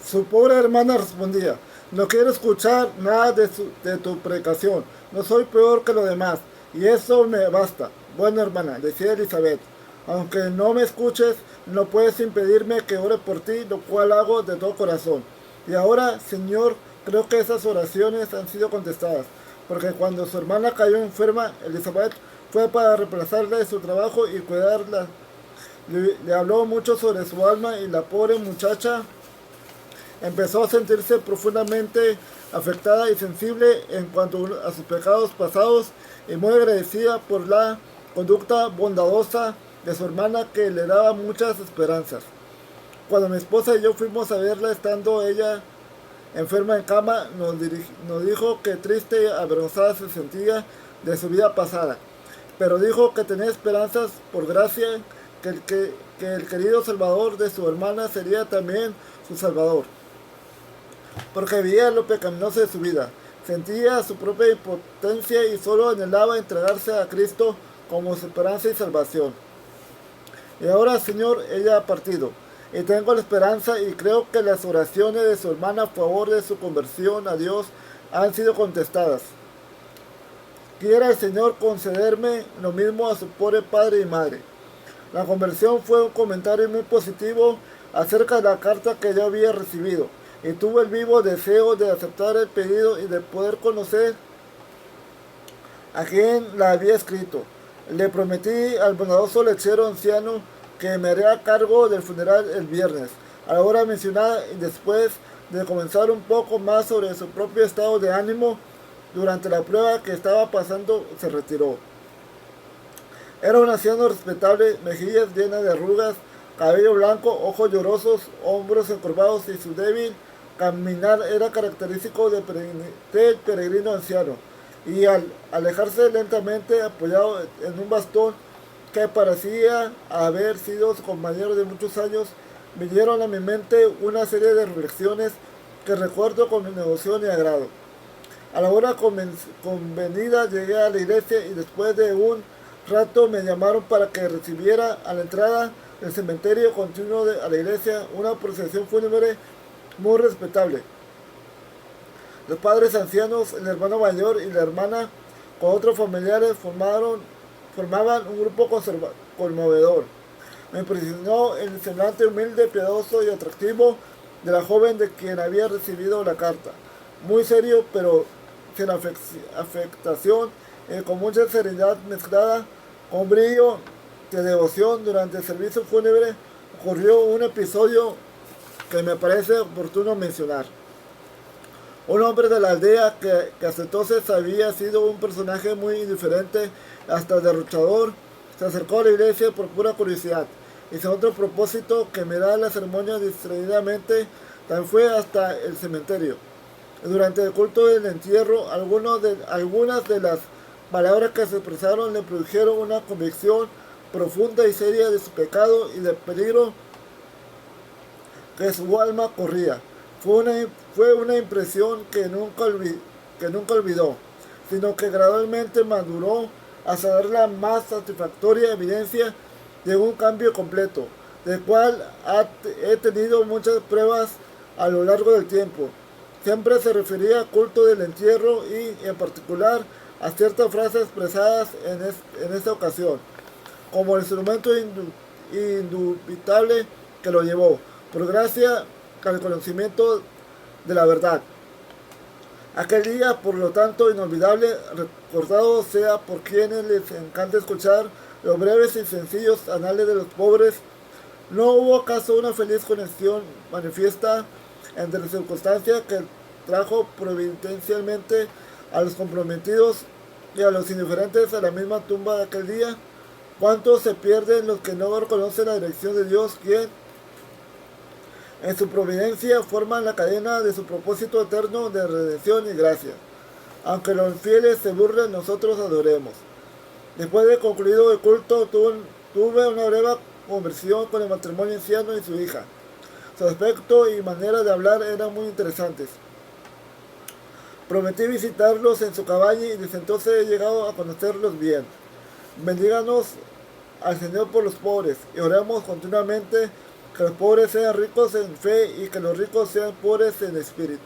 Su pobre hermana respondía: no quiero escuchar nada de tu predicación. No soy peor que los demás, y eso me basta. Bueno, hermana, decía Elizabeth, aunque no me escuches, no puedes impedirme que ore por ti, lo cual hago de todo corazón. Y ahora, Señor, creo que esas oraciones han sido contestadas, porque cuando su hermana cayó enferma, Elizabeth fue para reemplazarla de su trabajo y cuidarla. Le habló mucho sobre su alma y la pobre muchacha empezó a sentirse profundamente afectada y sensible en cuanto a sus pecados pasados y muy agradecida por la conducta bondadosa de su hermana que le daba muchas esperanzas. Cuando mi esposa y yo fuimos a verla estando ella enferma en cama, nos dijo que triste y avergonzada se sentía de su vida pasada, pero dijo que tenía esperanzas por gracia, que el querido Salvador de su hermana sería también su Salvador, porque veía lo pecaminoso de su vida, sentía su propia impotencia y solo anhelaba entregarse a Cristo como su esperanza y salvación. Y ahora, Señor, ella ha partido, y tengo la esperanza y creo que las oraciones de su hermana a favor de su conversión a Dios han sido contestadas. Quiera el Señor concederme lo mismo a su pobre padre y madre. La conversión fue un comentario muy positivo acerca de la carta que yo había recibido, y tuve el vivo deseo de aceptar el pedido y de poder conocer a quien la había escrito. Le prometí al bondadoso lechero anciano que me haría cargo del funeral el viernes, a la hora mencionada, y después de comenzar un poco más sobre su propio estado de ánimo durante la prueba que estaba pasando, se retiró. Era un anciano respetable, mejillas llenas de arrugas, cabello blanco, ojos llorosos, hombros encorvados, y su débil caminar era característico del peregrino anciano. Y al alejarse lentamente, apoyado en un bastón que parecía haber sido su compañero de muchos años, vinieron a mi mente una serie de reflexiones que recuerdo con devoción y agrado. A la hora convenida llegué a la iglesia y después de un rato me llamaron para que recibiera a la entrada del cementerio continuo a la iglesia una procesión fúnebre muy respetable. Los padres ancianos, el hermano mayor y la hermana con otros familiares formaban un grupo conmovedor. Me impresionó el semblante humilde, piadoso y atractivo de la joven de quien había recibido la carta. Muy serio, pero sin afectación, con mucha serenidad mezclada con brillo de devoción. Durante el servicio fúnebre ocurrió un episodio que me parece oportuno mencionar. Un hombre de la aldea que hasta entonces había sido un personaje muy indiferente, hasta derrochador, se acercó a la iglesia por pura curiosidad y sin otro propósito que mirar la ceremonia distraídamente. También fue hasta el cementerio. Durante el culto del entierro, algunas de las palabras que se expresaron le produjeron una convicción profunda y seria de su pecado y del peligro que su alma corría. Fue una impresión que nunca olvidó, sino que gradualmente maduró hasta dar la más satisfactoria evidencia de un cambio completo, del cual he tenido muchas pruebas a lo largo del tiempo. Siempre se refería al culto del entierro y, en particular, a ciertas frases expresadas en esta ocasión, como el instrumento indubitable que lo llevó, por gracia al conocimiento de la verdad. Aquel día, por lo tanto, inolvidable, recordado sea por quienes les encanta escuchar los breves y sencillos anales de los pobres. ¿No hubo acaso una feliz conexión manifiesta entre la circunstancia que trajo providencialmente a los comprometidos y a los indiferentes a la misma tumba de aquel día? ¿Cuántos se pierden los que no reconocen la dirección de Dios, quien en su providencia forman la cadena de su propósito eterno de redención y gracia? Aunque los infieles se burlen, nosotros adoremos. Después de concluido el culto, tuve una breve conversión con el matrimonio anciano y su hija. Su aspecto y manera de hablar eran muy interesantes. Prometí visitarlos en su cabaña y desde entonces he llegado a conocerlos bien. Bendíganos al Señor por los pobres y oremos continuamente que los pobres sean ricos en fe y que los ricos sean pobres en espíritu.